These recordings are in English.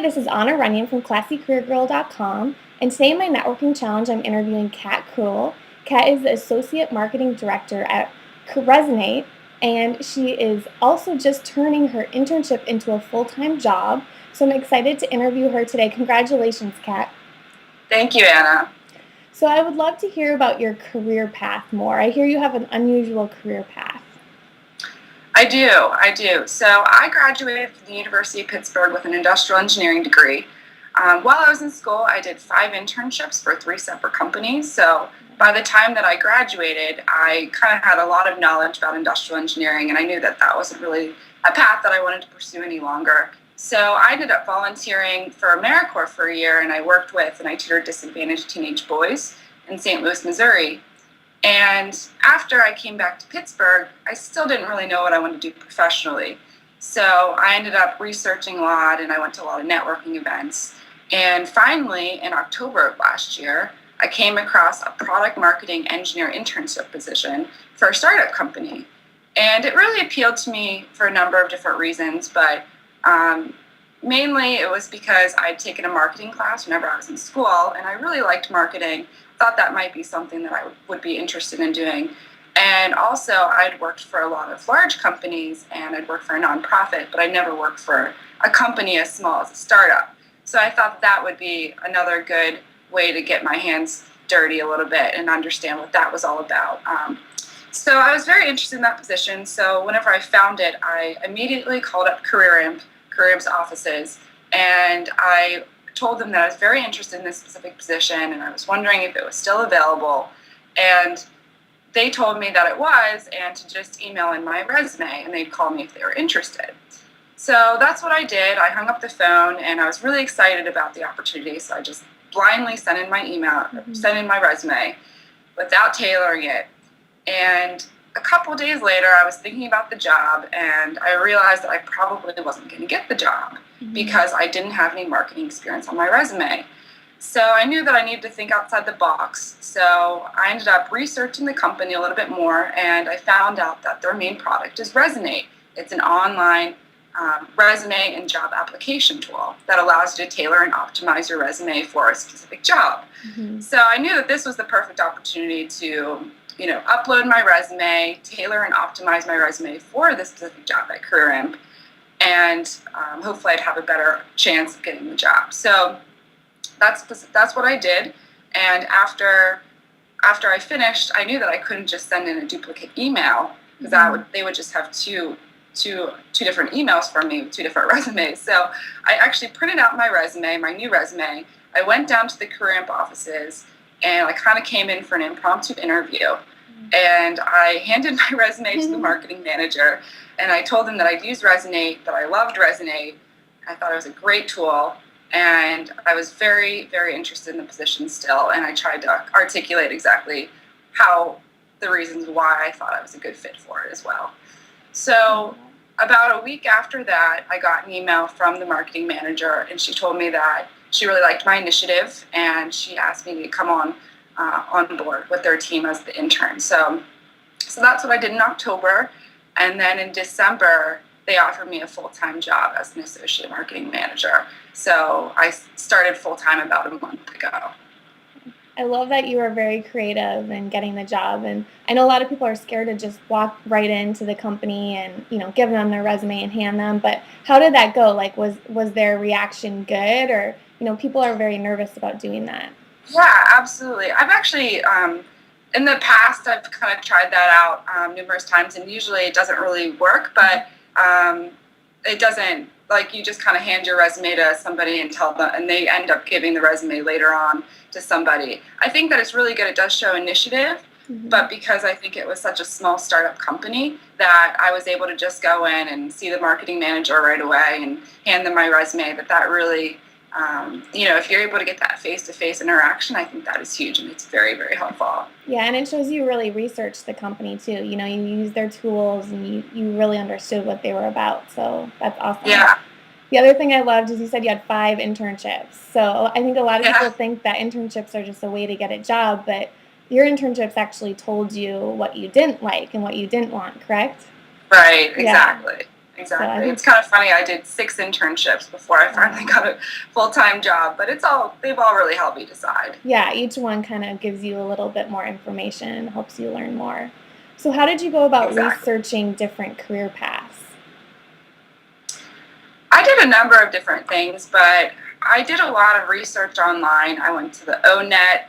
this is Anna Runyon from ClassyCareerGirl.com, and today in my networking challenge, I'm interviewing Kat Krull. Kat is the Associate Marketing Director at Resonate, and she is also just turning her internship into a full-time job. So I'm excited to interview her today. Congratulations, Kat. Thank you, Anna. So I would love to hear about your career path more. I hear you have an unusual career path. I do. So I graduated from the University of Pittsburgh with an industrial engineering degree. While I was in school, I did 5 internships for 3 separate companies. So by the time that I graduated, I kind of had a lot of knowledge about industrial engineering, and I knew that that wasn't really a path that I wanted to pursue any longer. So I ended up volunteering for AmeriCorps for a year, and I worked with and I tutored disadvantaged teenage boys in St. Louis, Missouri. And after I came back to Pittsburgh, I still didn't really know what I wanted to do professionally. So I ended up researching a lot, and I went to a lot of networking events. And finally, in October of last year, I came across a product marketing engineer internship position for a startup company. And it really appealed to me for a number of different reasons, but mainly it was because I'd taken a marketing class whenever I was in school, and I really liked marketing. Thought that might be something that I would be interested in doing. And also, I'd worked for a lot of large companies, and I'd worked for a nonprofit, but I never worked for a company as small as a startup. So I thought that would be another good way to get my hands dirty a little bit and understand what that was all about. So I was very interested in that position. So whenever I found it, I immediately called up Career Imp's offices, and I told them that I was very interested in this specific position, and I was wondering if it was still available. And they told me that it was, and to just email in my resume, and they'd call me if they were interested. So that's what I did. I hung up the phone, and I was really excited about the opportunity, so I just blindly sent in my resume without tailoring it. And a couple days later, I was thinking about the job, and I realized that I probably wasn't going to get the job because I didn't have any marketing experience on my resume. So I knew that I needed to think outside the box. So I ended up researching the company a little bit more, and I found out that their main product is Resonate. It's an online resume and job application tool that allows you to tailor and optimize your resume for a specific job. So I knew that this was the perfect opportunity to upload my resume, tailor and optimize my resume for this specific job at Career Imp, and hopefully I'd have a better chance of getting the job. So that's what I did. And after I finished, I knew that I couldn't just send in a duplicate email because they would just have two different emails from me with 2 different resumes. So I actually printed out my resume, my new resume. I went down to the Career Imp offices, and I kind of came in for an impromptu interview. And I handed my resume to the marketing manager, and I told him that I'd used Resonate, that I loved Resonate. I thought it was a great tool, and I was very, very interested in the position still, and I tried to articulate exactly the reasons why I thought I was a good fit for it as well. So about a week after that, I got an email from the marketing manager, and she told me that she really liked my initiative, and she asked me to come on board with their team as the intern. So that's what I did in October. And then in December, they offered me a full-time job as an associate marketing manager. So I started full-time about a month ago. I love that you were very creative in getting the job. And I know a lot of people are scared to just walk right into the company and, give them their resume and hand them. But how did that go? Like, was their reaction good? Or, people are very nervous about doing that. Yeah, absolutely. I've actually, in the past, I've kind of tried that out numerous times, and usually it doesn't really work, but it doesn't, like, you just kind of hand your resume to somebody and tell them, and they end up giving the resume later on to somebody. I think that it's really good. It does show initiative, but because I think it was such a small startup company that I was able to just go in and see the marketing manager right away and hand them my resume, that really... if you're able to get that face-to-face interaction, I think that is huge, and it's very, very helpful. Yeah, and it shows you really researched the company too. You used their tools, and you really understood what they were about. So that's awesome. Yeah. The other thing I loved is you said you had 5 internships. So I think a lot of people think that internships are just a way to get a job, but your internships actually told you what you didn't like and what you didn't want, correct? Right, exactly. So I Exactly. think, It's kind of funny. I did 6 internships before I finally wow. got a full-time job, but they've all really helped me decide. Yeah, each one kind of gives you a little bit more information and helps you learn more. So how did you go about Exactly. researching different career paths? I did a number of different things, but I did a lot of research online. I went to the ONET,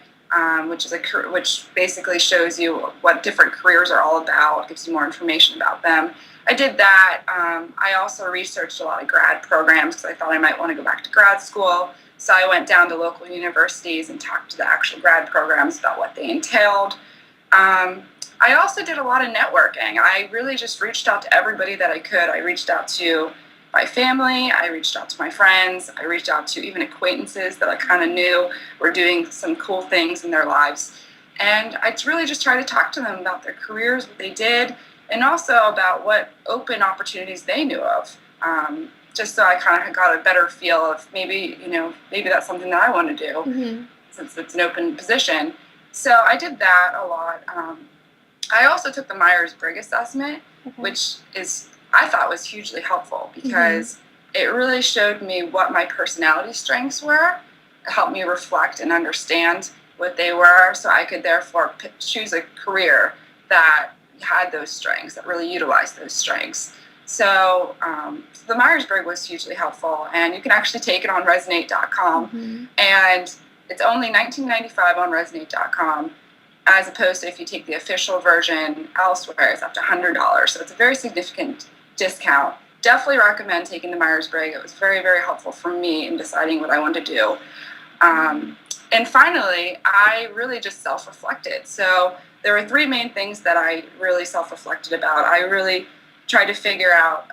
which basically shows you what different careers are all about, gives you more information about them. I did that. I also researched a lot of grad programs because I thought I might want to go back to grad school. So I went down to local universities and talked to the actual grad programs about what they entailed. Um, I also did a lot of networking. I really just reached out to everybody that I could. I reached out to my family, I reached out to my friends, I reached out to even acquaintances that I kind of knew were doing some cool things in their lives. And I really just tried to talk to them about their careers, what they did, and also about what open opportunities they knew of. Just so I kind of got a better feel of maybe that's something that I want to do Hmm. since it's an open position. So I did that a lot. I also took the Myers-Briggs assessment, Okay. which I thought was hugely helpful Hmm. because it really showed me what my personality strengths were. It helped me reflect and understand what they were, so I could therefore choose a career that had those strengths, that really utilized those strengths. So the Myers-Briggs was hugely helpful, and you can actually take it on Resonate.com, Hmm. and it's only $19.95 on Resonate.com, as opposed to if you take the official version elsewhere, it's up to $100. So it's a very significant discount. Definitely recommend taking the Myers-Briggs. It was very, very helpful for me in deciding what I wanted to do. Um, and finally, I really just self-reflected. So there were three main things that I really self-reflected about. I really tried to figure out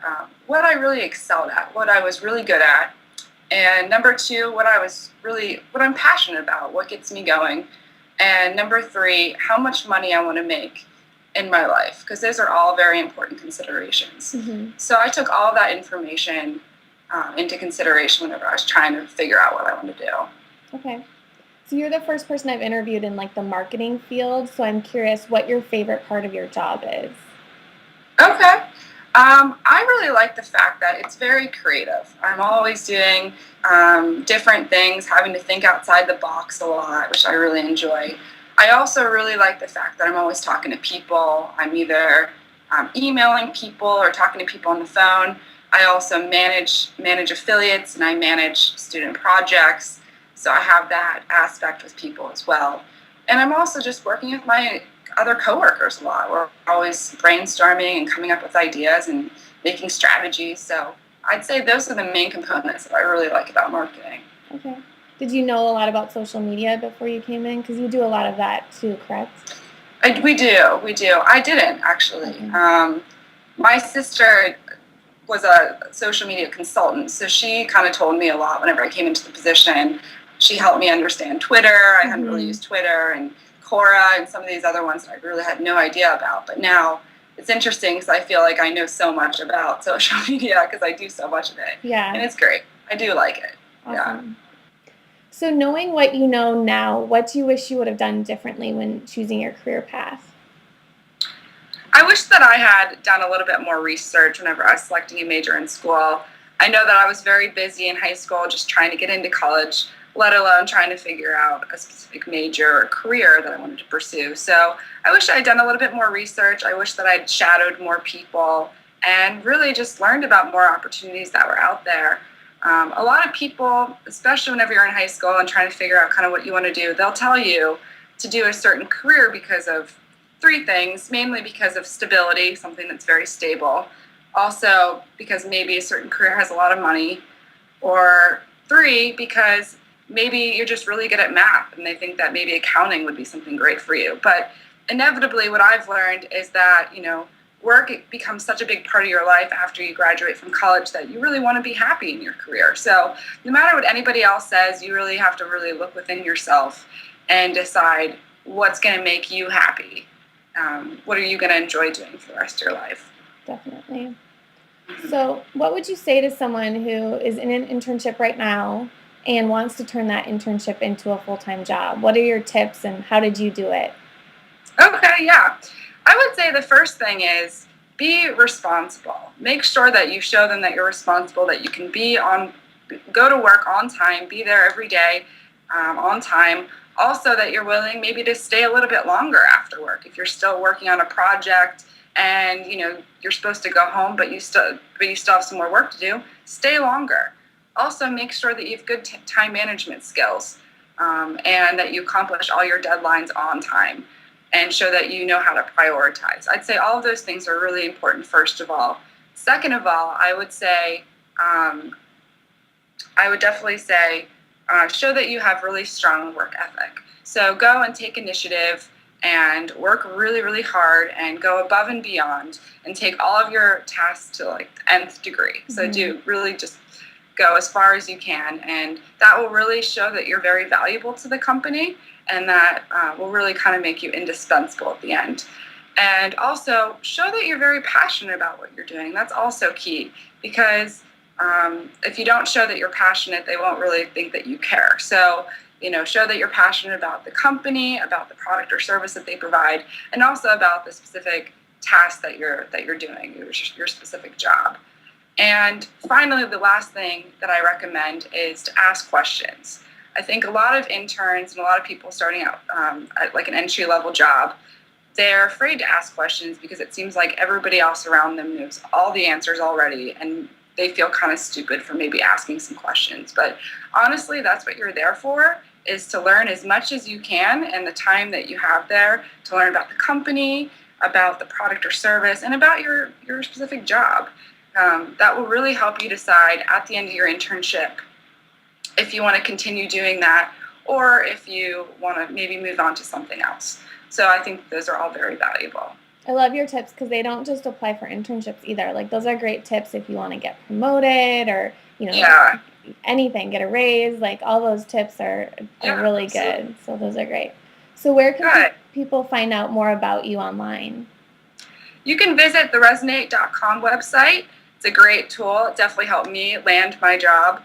what I really excelled at, what I was really good at, and number two, what I'm passionate about, what gets me going, and number three, how much money I want to make in my life, because those are all very important considerations. Hmm. So I took all of that information into consideration whenever I was trying to figure out what I wanted to do. Okay. So you're the first person I've interviewed in like the marketing field, so I'm curious what your favorite part of your job is. Okay. I really like the fact that it's very creative. I'm always doing different things, having to think outside the box a lot, which I really enjoy. I also really like the fact that I'm always talking to people. I'm either emailing people or talking to people on the phone. I also manage affiliates and I manage student projects, so I have that aspect with people as well. And I'm also just working with my other coworkers a lot. We're always brainstorming and coming up with ideas and making strategies. So I'd say those are the main components that I really like about marketing. Okay. Did you know a lot about social media before you came in? Because you do a lot of that too, correct? We do. I didn't actually. Okay. My sister was a social media consultant, so she kind of told me a lot whenever I came into the position. She helped me understand Twitter. I hadn't really Hmm. used Twitter and Quora and some of these other ones that I really had no idea about. But now it's interesting because I feel like I know so much about social media because I do so much of it, and Yeah. it's great. I do like it. Yeah. Awesome. So knowing what you know now, what do you wish you would have done differently when choosing your career path? I wish that I had done a little bit more research whenever I was selecting a major in school. I know that I was very busy in high school just trying to get into college, let alone trying to figure out a specific major or career that I wanted to pursue. So I wish I had done a little bit more research. I wish that I'd shadowed more people and really just learned about more opportunities that were out there. A lot of people, especially whenever you're in high school and trying to figure out kind of what you want to do, they'll tell you to do a certain career because of three things, mainly because of stability, something that's very stable. Also, because maybe a certain career has a lot of money. Or three, because maybe you're just really good at math and they think that maybe accounting would be something great for you. But inevitably, what I've learned is that, work becomes such a big part of your life after you graduate from college that you really want to be happy in your career. So no matter what anybody else says, you really have to really look within yourself and decide what's going to make you happy. What are you going to enjoy doing for the rest of your life? Definitely. So, what would you say to someone who is in an internship right now and wants to turn that internship into a full-time job? What are your tips and how did you do it? Okay, yeah. I would say the first thing is be responsible. Make sure that you show them that you're responsible, that you can go to work on time, be there every day on time. Also, that you're willing maybe to stay a little bit longer after work. If you're still working on a project and you're supposed to go home, but you still have some more work to do, stay longer. Also, make sure that you have good time management skills and that you accomplish all your deadlines on time and show that you know how to prioritize. I'd say all of those things are really important, first of all. Second of all, I would definitely say, show that you have really strong work ethic. So go and take initiative and work really, really hard and go above and beyond and take all of your tasks to like the nth degree. Mm-hmm. So do really just go as far as you can, and that will really show that you're very valuable to the company, and that will really kind of make you indispensable at the end. And also show that you're very passionate about what you're doing. That's also key, because if you don't show that you're passionate, they won't really think that you care. So, show that you're passionate about the company, about the product or service that they provide, and also about the specific task that you're doing, your specific job. And finally, the last thing that I recommend is to ask questions. I think a lot of interns and a lot of people starting out at like an entry-level job, they're afraid to ask questions because it seems like everybody else around them knows all the answers already, and they feel kind of stupid for maybe asking some questions. But honestly, that's what you're there for, is to learn as much as you can in the time that you have there, to learn about the company, about the product or service, and about your specific job. That will really help you decide at the end of your internship if you want to continue doing that or if you want to maybe move on to something else. So I think those are all very valuable. I love your tips because they don't just apply for internships either. Like, those are great tips if you want to get promoted or, anything, get a raise. Like, all those tips are really good. So those are great. So where can people find out more about you online? You can visit the resonate.com website. It's a great tool. It definitely helped me land my job.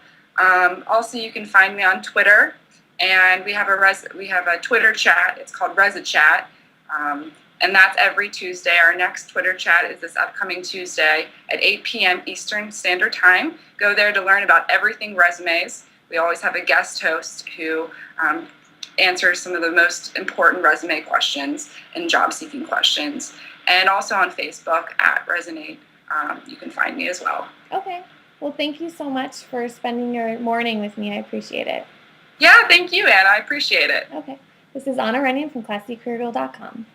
Also, you can find me on Twitter, and we have a Twitter chat. It's called ResiChat, and that's every Tuesday. Our next Twitter chat is this upcoming Tuesday at 8 p.m. Eastern Standard Time. Go there to learn about everything resumes. We always have a guest host who answers some of the most important resume questions and job-seeking questions. And also on Facebook at Resonate. You can find me as well. Okay. Well, thank you so much for spending your morning with me. I appreciate it. Yeah, thank you, Anna. I appreciate it. Okay. This is Anna Rennian from ClassyCareerGirl.com.